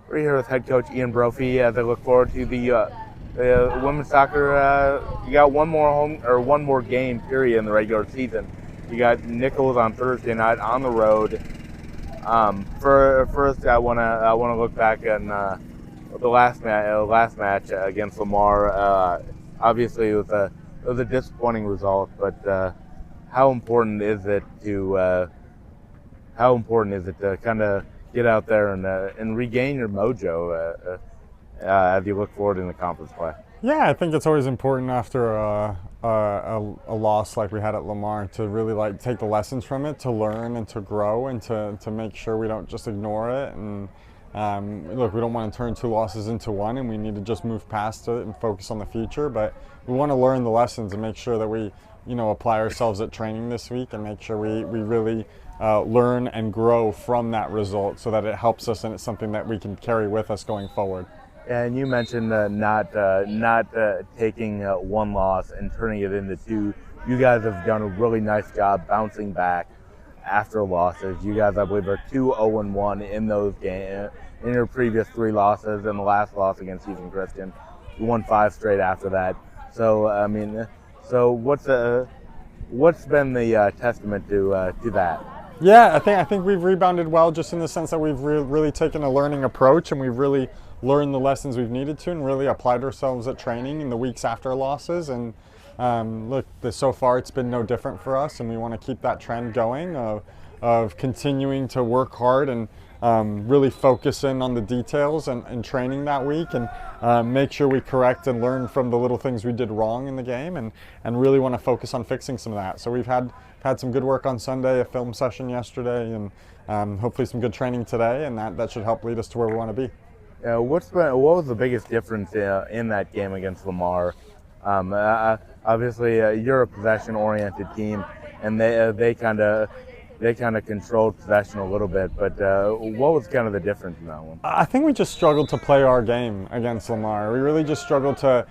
We're here with head coach Ian Brophy as I look forward to the women's soccer. You got one more game period in the regular season. You got Nicholls on Thursday night on the road. First, I wanna look back on the last match against Lamar. Obviously, it was a disappointing result, but how important is it to kind of get out there and regain your mojo as you look forward in the conference play? Yeah, I think it's always important after a loss like we had at Lamar to really take the lessons from it, to learn and to grow, and to make sure we don't just ignore it. And look, we don't want to turn two losses into one, and we need to just move past it and focus on the future. But we want to learn the lessons and make sure that we, apply ourselves at training this week and make sure we really learn and grow from that result so that it helps us and it's something that we can carry with us going forward. And you mentioned not taking one loss and turning it into two. You guys have done a really nice job bouncing back after losses. You guys, I believe, are 2-0-1 in those games. In your previous three losses, and the last loss against Houston Christian, you won 5 straight after that. So what's been the testament to that? Yeah, I think we've rebounded well, just in the sense that we've really taken a learning approach, and we've really learned the lessons we've needed to, and really applied ourselves at training in the weeks after losses. And look, so far it's been no different for us, and we want to keep that trend going of continuing to work hard and really focus in on the details and training that week, and make sure we correct and learn from the little things we did wrong in the game, and really want to focus on fixing some of that. So we've had some good work on Sunday, a film session yesterday, and hopefully some good training today, and that should help lead us to where we want to be. What was the biggest difference in that game against Lamar? Obviously, you're a possession-oriented team, and they kind of controlled possession a little bit. But what was kind of the difference in that one? I think we just struggled to play our game against Lamar. We really just struggled to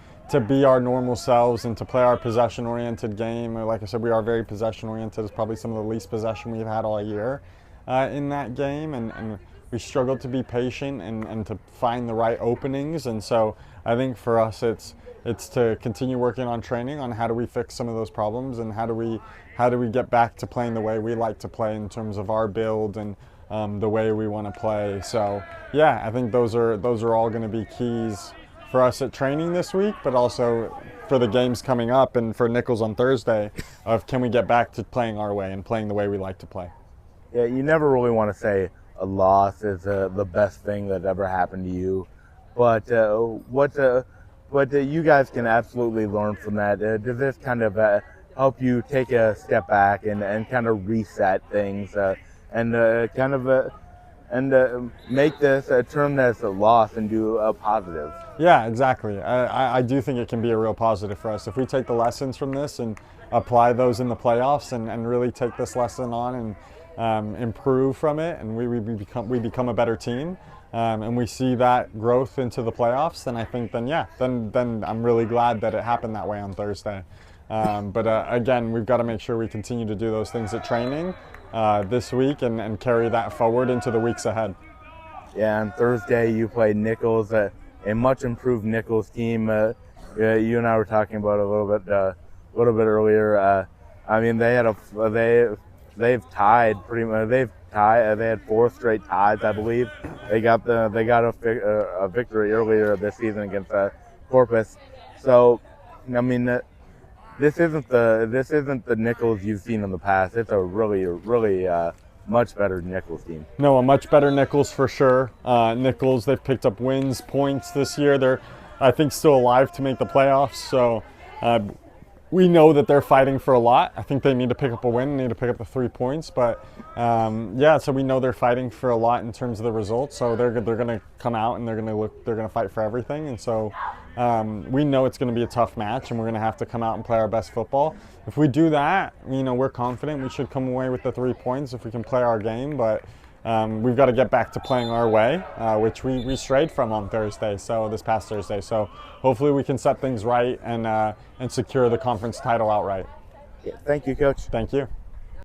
be our normal selves and to play our possession-oriented game. Like I said, we are very possession-oriented. It's probably some of the least possession we've had all year in that game, and we struggled to be patient and to find the right openings. And so I think for us, it's to continue working on training on how do we fix some of those problems, and how do we get back to playing the way we like to play in terms of our build and the way we want to play. So yeah, I think those are all going to be keys for us at training this week, but also for the games coming up and for Nicholls on Thursday, of can we get back to playing our way and playing the way we like to play. Yeah, you never really want to say a loss is the best thing that ever happened to you, but you guys can absolutely learn from that. Does this kind of help you take a step back and kind of reset things and make this turn this a loss into a positive? Yeah, exactly. I do think it can be a real positive for us if we take the lessons from this and apply those in the playoffs, and really take this lesson on and improve from it, and we become a better team, and we see that growth into the playoffs. Then I think then I'm really glad that it happened that way on Thursday. But again, we've got to make sure we continue to do those things at training this week and carry that forward into the weeks ahead. Yeah, on Thursday you played Nicholls, a much improved Nicholls team. You and I were talking about it a little bit earlier. I mean, they've tied pretty much. They had 4 straight ties, I believe. They got a victory earlier this season against Corpus. So, I mean, this isn't the Nicholls you've seen in the past. It's a really much better Nicholls team. No, a much better Nicholls for sure. Nicholls, they've picked up wins, points this year. They're, I think, still alive to make the playoffs. So we know that they're fighting for a lot. I think they need to pick up a win, need to pick up the 3 points. But yeah, so we know they're fighting for a lot in terms of the results. So they're going to come out and they're going to fight for everything. And so we know it's going to be a tough match, and we're going to have to come out and play our best football. If we do that, we're confident we should come away with the 3 points if we can play our game. But we've got to get back to playing our way, which we strayed from on Thursday. So this past Thursday. So hopefully we can set things right and secure the conference title outright. Yeah, thank you, Coach. Thank you.